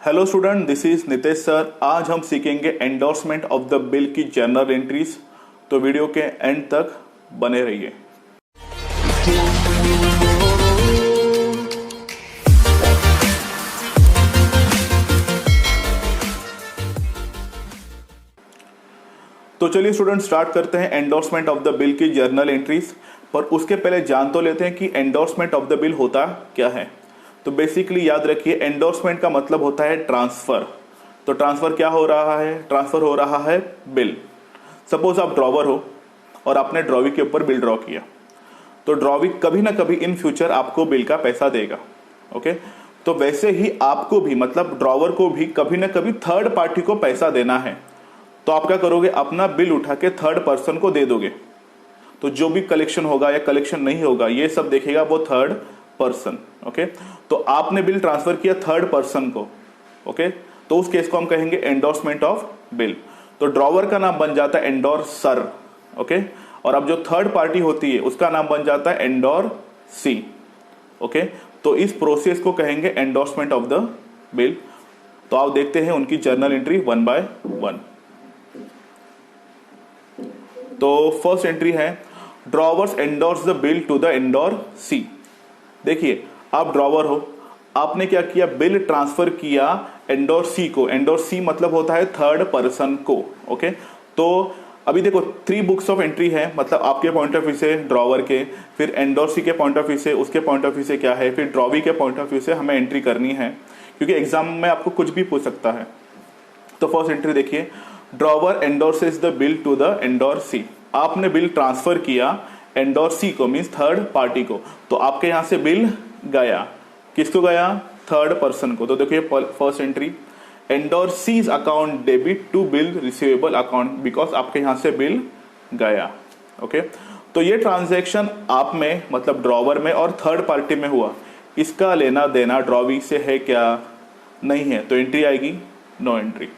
Hello student, this is Nitesh sir. आज हम सीखेंगे एंडोर्समेंट ऑफ द बिल की जर्नल एंट्रीज। तो वीडियो के एंड तक बने रहिए। तो चलिए स्टूडेंट स्टार्ट करते हैं एंडोर्समेंट ऑफ द बिल की जर्नल एंट्रीज। पर उसके पहले जान तो लेते हैं कि एंडोर्समेंट ऑफ द बिल होता क्या है। तो बेसिकली याद रखिए, एंडोर्समेंट का मतलब होता है ट्रांसफर। तो ट्रांसफर क्या हो रहा है? ट्रांसफर हो रहा है बिल। सपोज आप ड्रॉवर हो और आपने ड्रॉवी के ऊपर बिल ड्रॉ किया, तो ड्रॉवी कभी ना कभी इन फ्यूचर आपको बिल का पैसा देगा। ओके, तो वैसे ही आपको भी, मतलब ड्रॉवर को भी कभी ना कभी थर्ड पार्टी को पैसा देना है। तो आप क्या करोगे? अपना बिल उठा के थर्ड पर्सन को दे दोगे। तो जो भी कलेक्शन होगा या कलेक्शन नहीं होगा, ये सब देखेगा वो थर्ड पर्सन। ओके, तो आपने बिल ट्रांसफर किया थर्ड पर्सन को। ओके, तो उस केस को हम कहेंगे एंडोर्समेंट ऑफ बिल। तो ड्रॉवर का नाम बन जाता है एंडोर्सर। ओके, और अब जो थर्ड पार्टी होती है उसका नाम बन जाता है एंडोर्सी। ओके, तो इस प्रोसेस को कहेंगे एंडोर्समेंट ऑफ द बिल। तो आप देखते हैं उनकी journal entry one by one. तो फर्स्ट एंट्री है, drawers endorse the bill to the endorsee. देखिए, आप ड्रॉवर हो, आपने क्या किया? बिल ट्रांसफर किया एंडोर्सी को। एंडोर्सी मतलब होता है थर्ड पर्सन को। ओके, तो अभी देखो 3 बुक्स ऑफ एंट्री है, मतलब आपके पॉइंट ऑफ व्यू से ड्रॉवर के, फिर एंडोर्सी के पॉइंट ऑफ व्यू से, उसके पॉइंट ऑफ व्यू से क्या है, फिर ड्रॉवी के पॉइंट ऑफ व्यू से हमें एंट्री करनी है, क्योंकि एग्जाम में आपको कुछ भी पूछ सकता है। तो फर्स्ट एंट्री देखिए, drawer endorses the bill to the endorsee. आपने बिल ट्रांसफर किया एंडोर्सी को, मींस थर्ड पार्टी को। तो आपके यहां से बिल गया, किसको गया? थर्ड पर्सन को। तो देखिए first entry, endorsee's account debit to bill receivable account, because आपके यहां से बिल गया। ओके, तो ये ट्रांजैक्शन आप में, मतलब ड्रॉवर में और थर्ड पार्टी में हुआ। इसका लेना देना ड्रॉवी से है क्या? नहीं है, तो एंट्री आएगी नो एंट्री।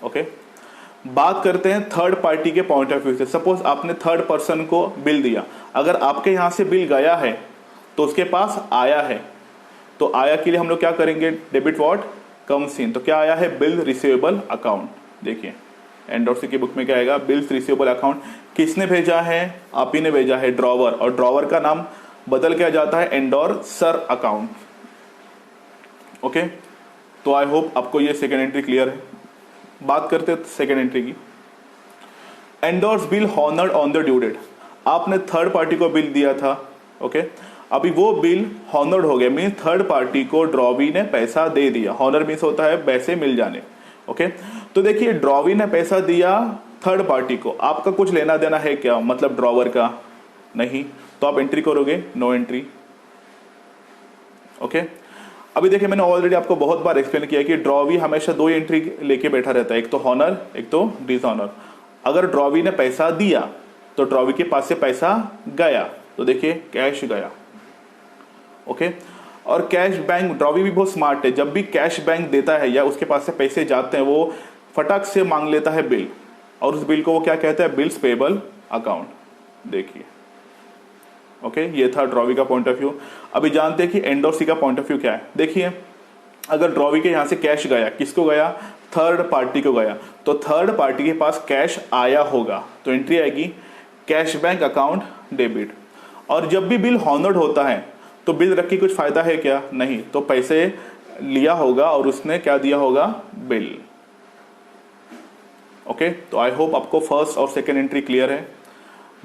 ओके, बात करते हैं थर्ड पार्टी के पॉइंट ऑफ व्यू से। सपोज आपने थर्ड पर्सन को बिल दिया, अगर आपके यहां से बिल गया है तो उसके पास आया है। तो आया के लिए हम लोग क्या करेंगे? Debit what comes in. तो क्या आया है? Bill receivable account. देखिए एंडोर्सी की बुक में क्या आएगा? Bills receivable account. किसने भेजा है? आप ही ने भेजा है, ड्रॉवर। और ड्रॉवर का नाम बदल के जाता है एंडोर्सर अकाउंट। ओके, तो आई होप आपको ये सेकेंड एंट्री क्लियर है। बात करते हैं सेकेंड एंट्री की, endorse bill honoured on the due date. आपने थर्ड पार्टी को बिल दिया था। ओके, अभी वो बिल हॉनर्ड हो गया, मीन्स थर्ड पार्टी को ड्रॉवी ने पैसा दे दिया। हॉनर मीन्स होता है पैसे मिल जाने। ओके, तो देखिए ड्रॉवी ने पैसा दिया थर्ड पार्टी को, आपका कुछ लेना देना है क्या? मतलब ड्रॉवर का नहीं, तो आप एंट्री करोगे नो एंट्री। ओके, अभी देखिए मैंने ऑलरेडी आपको बहुत बार एक्सप्लेन किया कि ड्रॉवी हमेशा 2 एंट्री लेके बैठा रहता है, एक तो हॉनर, एक तो डिसऑनर। अगर ड्रॉवी ने पैसा दिया तो ड्रॉवी के पास से पैसा गया, तो देखिए कैश गया। ओके, और कैश बैंक, ड्रॉवी भी बहुत स्मार्ट है, जब भी कैश बैंक देता है या उसके पास से पैसे जाते हैं, वो फटाक से मांग लेता है बिल, और उस बिल को वो क्या कहता है? Bills payable account. देखिए ओके, ये था ड्रॉवी का पॉइंट ऑफ व्यू। अभी जानते हैं कि एंडोर्सी का पॉइंट ऑफ व्यू क्या है। देखिए, अगर ड्रॉवी के यहां से कैश गया, किसको गया? थर्ड पार्टी को गया। तो थर्ड पार्टी के पास कैश आया होगा, तो एंट्री आएगी कैश बैंक अकाउंट डेबिट। और जब भी बिल हॉनर्ड होता है तो बिल रख के कुछ फायदा है क्या? नहीं, तो पैसे लिया होगा और उसने क्या दिया होगा? बिल। ओके, तो आई होप आपको फर्स्ट और सेकेंड एंट्री क्लियर है।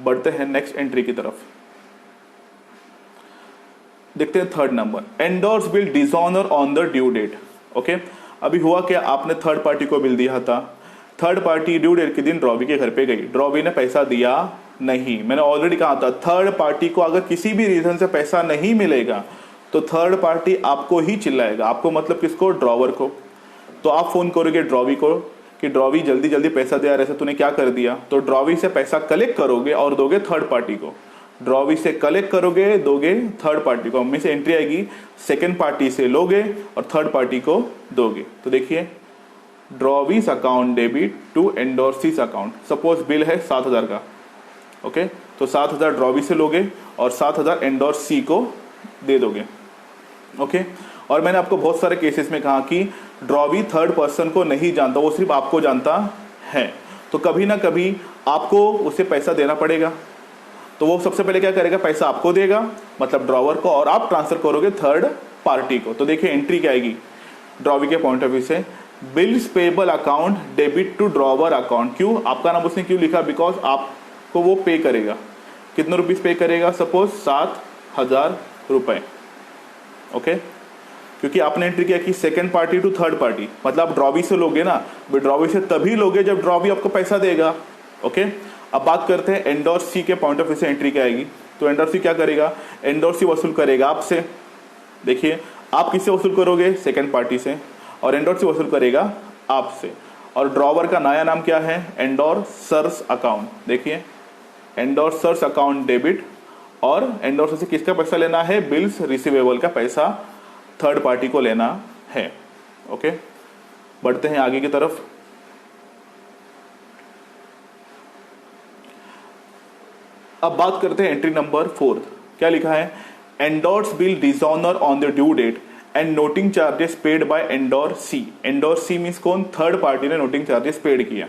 बढ़ते हैं नेक्स्ट एंट्री की तरफ। देखते हैं third number, endorse bill dishonour on the due date. Okay, अभी हुआ क्या? आपने थर्ड पार्टी को बिल दिया था, थर्ड पार्टी ड्यू डेट के दिन ड्रॉवी के घर पे गई, ड्रॉवी ने पैसा दिया नहीं। मैंने ऑलरेडी कहा था, थर्ड पार्टी को अगर किसी भी रीजन से पैसा नहीं मिलेगा तो थर्ड पार्टी आपको ही चिल्लाएगा। आपको मतलब किसको? ड्रॉवर को। तो आप फोन करोगे ड्रॉवी को कि ड्रॉवी जल्दी जल्दी पैसा दे, ऐसे तूने क्या कर दिया? तो ड्रॉवी से पैसा कलेक्ट करोगे और दोगे थर्ड पार्टी को। ड्रॉवी से कलेक्ट करोगे, दोगे थर्ड पार्टी को। हमें से एंट्री आएगी सेकेंड पार्टी से लोगे और थर्ड पार्टी को दोगे। तो देखिए, drawee's account debit to endorsee's account. Suppose bill है 7,000 का। ओके, तो 7,000 ड्रॉवी से लोगे और 7,000 एंडोर्सी को दे दोगे। ओके, और मैंने आपको बहुत सारे केसेस में कहा कि ड्रॉवी थर्ड पर्सन को नहीं जानता, वो सिर्फ आपको जानता है, तो कभी ना कभी आपको उसे पैसा देना पड़ेगा। तो वो सबसे पहले क्या करेगा, पैसा आपको देगा, मतलब ड्रॉवर को, और आप ट्रांसफर करोगे थर्ड पार्टी को। तो देखिए एंट्री क्या आएगी ड्रॉवी के पॉइंट ऑफ व्यू से, bills payable account debit to drawer account. क्यों आपका नाम उसने क्यों लिखा, बिकॉज आपको वो पे करेगा, कितने रुपीस पे करेगा, सपोज 7,000 रुपए। ओके, क्योंकि आपने एंट्री किया कि second party to third party, मतलब आप ड्रॉवी से लोगे ना, ड्रॉवी से तभी लोगे जब ड्रॉवी आपको पैसा देगा। ओके, अब बात करते हैं एंडोर्स सी के पॉइंट ऑफ व्यू से एंट्री क्या आएगी। तो एंडोर्स सी क्या करेगा, एंडोर्स सी वसूल करेगा आपसे। देखिए आप किससे वसूल करोगे, सेकंड पार्टी से, और एंडोर्स सी वसूल करेगा आपसे। और ड्रॉवर का नया नाम क्या है, एंडोर्सर्स अकाउंट। देखिए एंडोर्सर्स अकाउंट डेबिट, और एंडोर्सर से किसका पैसा लेना है, बिल्स रिसीवेबल का पैसा थर्ड पार्टी को लेना है। ओके, बढ़ते हैं आगे की तरफ। अब बात करते हैं एंट्री नंबर 4। क्या लिखा है, endorse bill dishonour on the due date and noting charges paid by endorsee. Endorsee means कौन, थर्ड पार्टी ने नोटिंग चार्जेस पेड किया।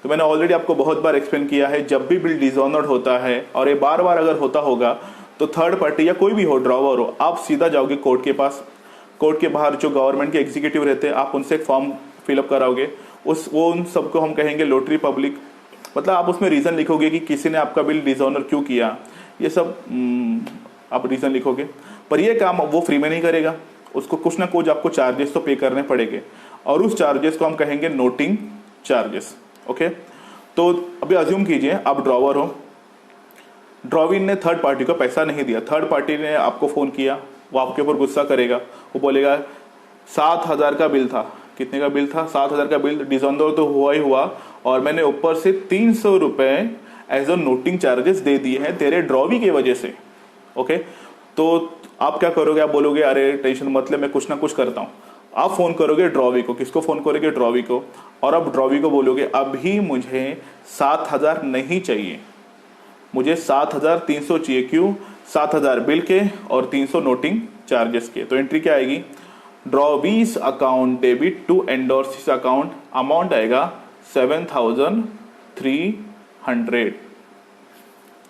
तो मैंने ऑलरेडी आपको बहुत बार एक्सप्लेन किया है, जब भी बिल डिसऑनर्ड होता है, और ये बार बार अगर होता होगा, तो थर्ड पार्टी या कोई भी हो, ड्रॉवर हो, आप सीधा जाओगे कोर्ट के पास। कोर्ट के बाहर जो गवर्नमेंट के एग्जीक्यूटिव रहते हैं, आप उनसे एक फॉर्म फिलअप कराओगे, उन सबको हम कहेंगे लोटरी पब्लिक, मतलब आप उसमें रीजन लिखोगे कि किसी ने आपका बिल डिसऑनर क्यों किया, ये सब आप रीजन लिखोगे। पर ये काम वो फ्री में नहीं करेगा, उसको कुछ ना कुछ आपको चार्जेस तो पे करने पड़ेंगे, और उस चार्जेस को हम कहेंगे नोटिंग चार्जेस। ओके, तो अभी अज्यूम कीजिए आप ड्रॉवर हो, ड्रॉवी ने थर्ड पार्टी को पैसा नहीं दिया, थर्ड पार्टी ने आपको फोन किया, वो आपके ऊपर गुस्सा करेगा, वो बोलेगा 7,000 का बिल था। कितने का बिल था, 7,000 का बिल, डिसऑनर तो हुआ ही हुआ, और मैंने ऊपर से 300 रुपए एज अ नोटिंग चार्जेस दे दिए हैं तेरे ड्रॉवी की वजह से। ओके, तो आप क्या करोगे, आप बोलोगे अरे टेंशन मत ले, मैं कुछ ना कुछ करता हूं। आप फोन करोगे ड्रॉवी को, किसको फोन करोगे, ड्रॉवी को, और अब ड्रॉवी को बोलोगे अभी मुझे 7,000 नहीं चाहिए, मुझे 7,300 चाहिए। क्यों, 7,000 बिल के और 300 नोटिंग चार्जेस के। तो एंट्री क्या आएगी, drawee's account debit to endorsee's account, amount आएगा 7,300।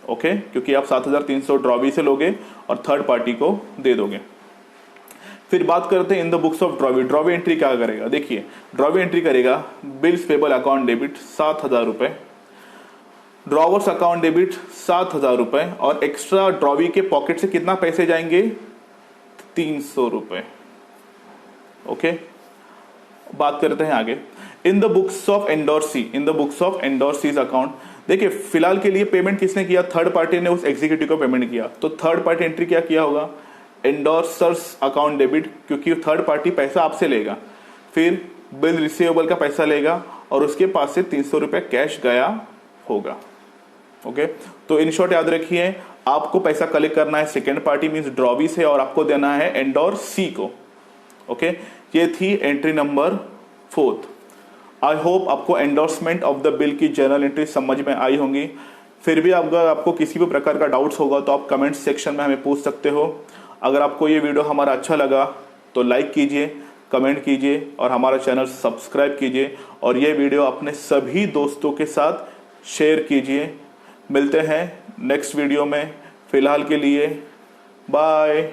ओके, क्योंकि आप 7,300 ड्रॉवी से लोगे और थर्ड पार्टी को दे दोगे। फिर बात करते हैं इन the books of drawee. Drawee entry क्या करेगा, देखिए ड्रॉवी एंट्री करेगा बिल्स पेबल अकाउंट डेबिट 7,000 रुपए, ड्रॉवर्स अकाउंट डेबिट 7,000 रुपए, और एक्स्ट्रा ड्रॉवी के पॉकेट से कितना पैसे जाएंगे, 300 रुपए। ओके, बात करते हैं आगे in the books of endorsee, in the books of endorsee's account. देखिए फिलहाल के लिए पेमेंट किसने किया, थर्ड पार्टी ने उस एग्जीक्यूटिव को पेमेंट किया, तो थर्ड पार्टी एंट्री क्या किया होगा, एंडोर्सर्स अकाउंट डेबिट, क्योंकि थर्ड पार्टी पैसा आपसे लेगा, फिर बिल रिसीवेबल का पैसा लेगा, और उसके पास से 300 रुपए कैश गया होगा। ओके, तो इन शॉर्ट याद रखिए, आपको पैसा कलेक्ट करना है सेकेंड पार्टी मींस ड्रॉवी से, और आपको देना है एंडोर सी को। ओके, ये थी एंट्री नंबर 4। आई होप आपको एंडोर्समेंट ऑफ द बिल की जर्नल एंट्री समझ में आई होंगी। फिर भी अगर आपको किसी भी प्रकार का डाउट्स होगा तो आप कमेंट सेक्शन में हमें पूछ सकते हो। अगर आपको ये वीडियो हमारा अच्छा लगा तो लाइक कीजिए, कमेंट कीजिए, और हमारा चैनल सब्सक्राइब कीजिए, और ये वीडियो अपने सभी दोस्तों के साथ शेयर कीजिए। मिलते हैं नेक्स्ट वीडियो में, फिलहाल के लिए बाय।